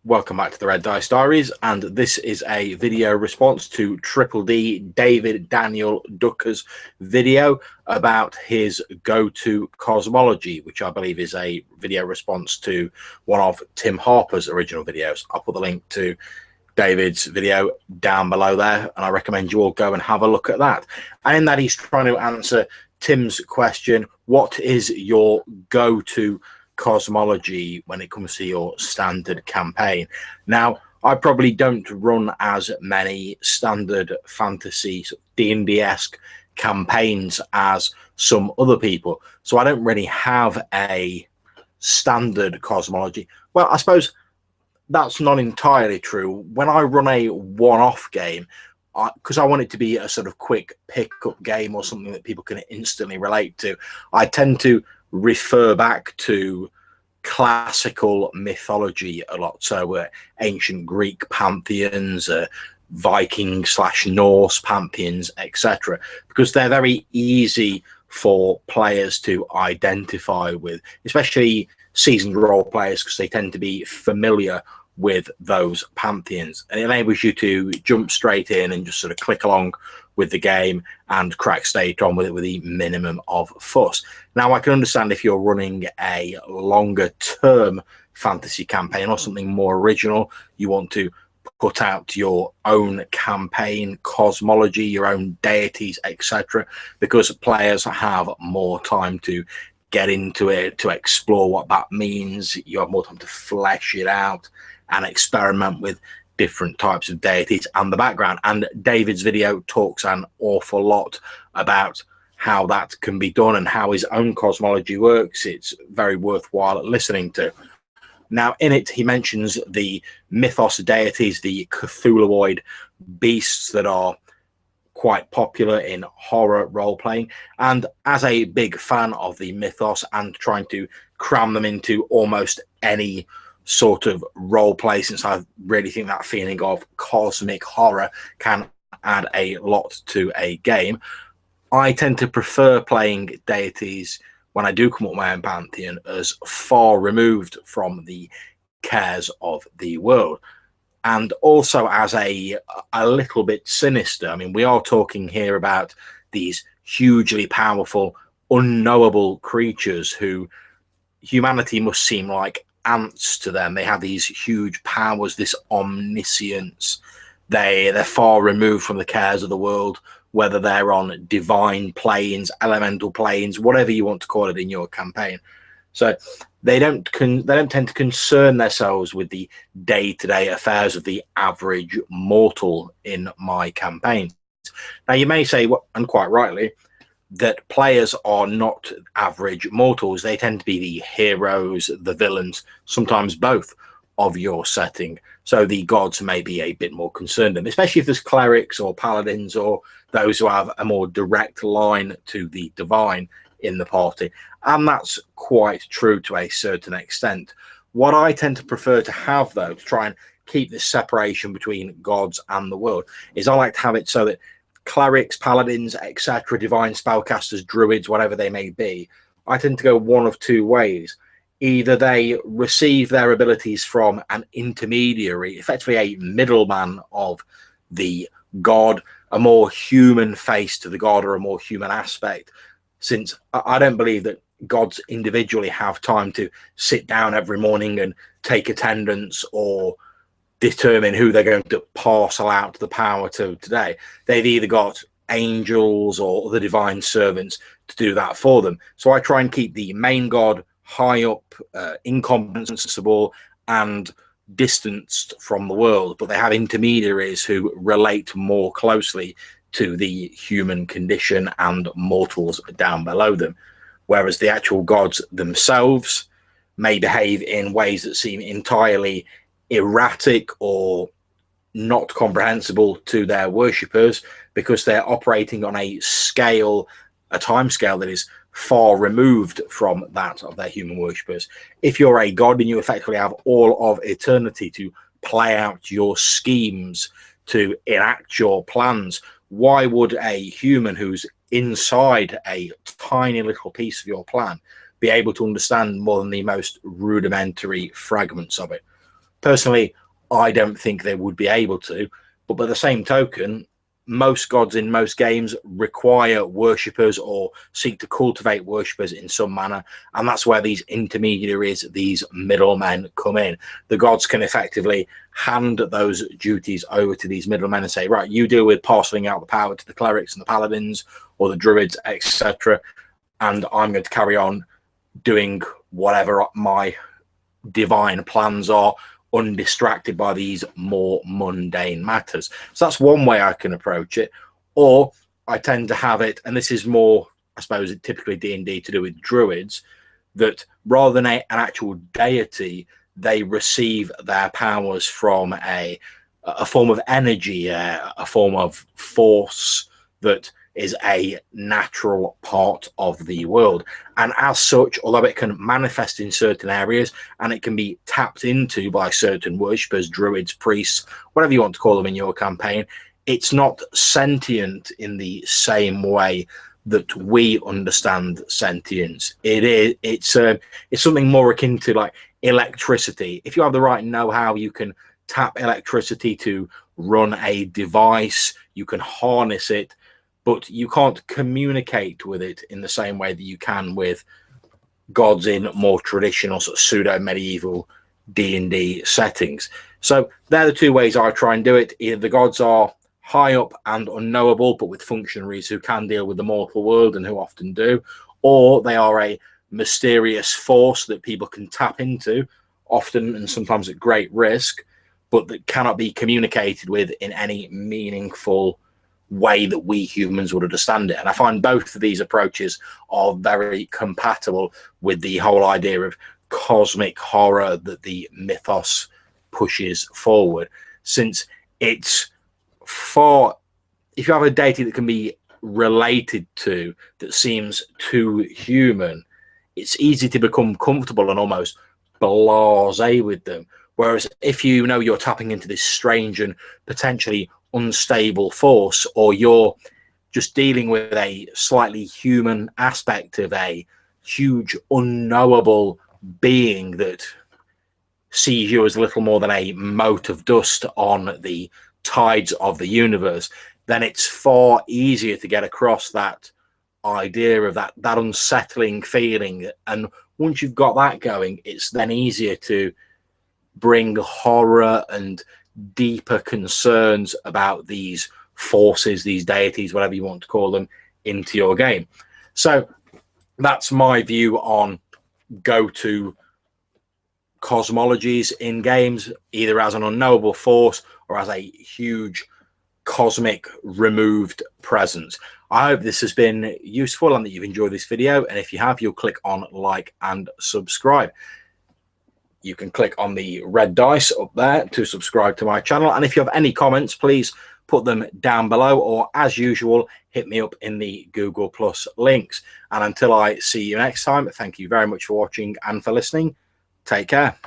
Welcome back to the Red Dice Diaries, and this is a video response to Triple D David Daniel Ducker's video about his go-to cosmology, which I believe is a video response to one of Tim Harper's original videos. I'll put the link to David's video down below there, and I recommend you all go and have a look at that. And in that, he's trying to answer Tim's question: what is your go-to cosmology when it comes to your standard campaign? Now, I probably don't run as many standard fantasy D&D-esque campaigns as some other people, so I don't really have a standard cosmology. Well, I suppose that's not entirely true. When I run a one-off game, because I want it to be a sort of quick pick-up game or something that people can instantly relate to, I tend to refer back to classical mythology a lot. So ancient Greek pantheons, Viking/Norse pantheons, etc., because they're very easy for players to identify with, especially seasoned role players, because they tend to be familiar with those pantheons, and it enables you to jump straight in and just sort of click along with the game and crack stage on with it with the minimum of fuss. Now, I can understand if you're running a longer term fantasy campaign or something more original, you want to put out your own campaign cosmology, your own deities, etc., because players have more time to get into it, to explore what that means. You have more time to flesh it out and experiment with different types of deities and the background. And David's video talks an awful lot about how that can be done and how his own cosmology works. It's very worthwhile listening to. Now, in it, he mentions the mythos deities, the Cthulhuoid beasts that are quite popular in horror role-playing. And as a big fan of the mythos and trying to cram them into almost any sort of role play, since I really think that feeling of cosmic horror can add a lot to a game, I tend to prefer playing deities, when I do come up with my own pantheon, as far removed from the cares of the world, and also as a little bit sinister. I mean, we are talking here about these hugely powerful, unknowable creatures who humanity must seem like ants to them. They have these huge powers, this omniscience. They're far removed from the cares of the world, whether they're on divine planes, elemental planes, whatever you want to call it in your campaign. So they don't tend to concern themselves with the day-to-day affairs of the average mortal in my campaigns. Now, you may say, and quite rightly, that players are not average mortals. They tend to be the heroes, the villains, sometimes both of your setting. So the gods may be a bit more concerned, and especially if there's clerics or paladins or those who have a more direct line to the divine in the party. And that's quite true to a certain extent. What I tend to prefer to have, though, to try and keep this separation between gods and the world, is I like to have it so that clerics, paladins, etc., divine spellcasters, druids, whatever they may be, I tend to go one of two ways. Either they receive their abilities from an intermediary, effectively a middleman of the god, a more human face to the god or a more human aspect, since I don't believe that gods individually have time to sit down every morning and take attendance or determine who they're going to parcel out the power to today. They've either got angels or other divine servants to do that for them. So I try and keep the main god high up, incomprehensible and distanced from the world, but they have intermediaries who relate more closely to the human condition and mortals down below them, whereas the actual gods themselves may behave in ways that seem entirely erratic or not comprehensible to their worshippers, because they're operating on a scale, a time scale that is far removed from that of their human worshippers. If you're a god and you effectively have all of eternity to play out your schemes, to enact your plans, why would a human who's inside a tiny little piece of your plan be able to understand more than the most rudimentary fragments of it? Personally, I don't think they would be able to, but by the same token, most gods in most games require worshippers or seek to cultivate worshippers in some manner, and that's where these intermediaries, these middlemen, come in. The gods can effectively hand those duties over to these middlemen and say, right, you deal with parceling out the power to the clerics and the paladins or the druids, etc., and I'm going to carry on doing whatever my divine plans are, undistracted by these more mundane matters. So that's one way I can approach it. Or I tend to have it, and this is more, I suppose, typically D&D to do with druids, that rather than an actual deity, they receive their powers from a form of energy, a form of force that is a natural part of the world. And as such, although it can manifest in certain areas and it can be tapped into by certain worshippers, druids, priests, whatever you want to call them in your campaign, it's not sentient in the same way that we understand sentience. It's something more akin to like electricity. If you have the right know-how, you can tap electricity to run a device, you can harness it, but you can't communicate with it in the same way that you can with gods in more traditional sort of pseudo-medieval D&D settings. So they're the two ways I try and do it. Either the gods are high up and unknowable, but with functionaries who can deal with the mortal world and who often do, or they are a mysterious force that people can tap into, often and sometimes at great risk, but that cannot be communicated with in any meaningful way that we humans would understand it. And I find both of these approaches are very compatible with the whole idea of cosmic horror that the mythos pushes forward, since it's far, if you have a deity that can be related to that seems too human, it's easy to become comfortable and almost blasé with them. Whereas if you know you're tapping into this strange and potentially unstable force, or you're just dealing with a slightly human aspect of a huge unknowable being that sees you as little more than a mote of dust on the tides of the universe, then it's far easier to get across that idea of that unsettling feeling. And once you've got that going, it's then easier to bring horror and deeper concerns about these forces, these deities, whatever you want to call them, into your game. So that's my view on go-to cosmologies in games, either as an unknowable force or as a huge cosmic removed presence. I hope this has been useful and that you've enjoyed this video, and if you have, you'll click on like and subscribe. You can click on the red dice up there to subscribe to my channel, and if you have any comments, please put them down below, or as usual, hit me up in the Google Plus links. And until I see you next time, thank you very much for watching and for listening. Take care.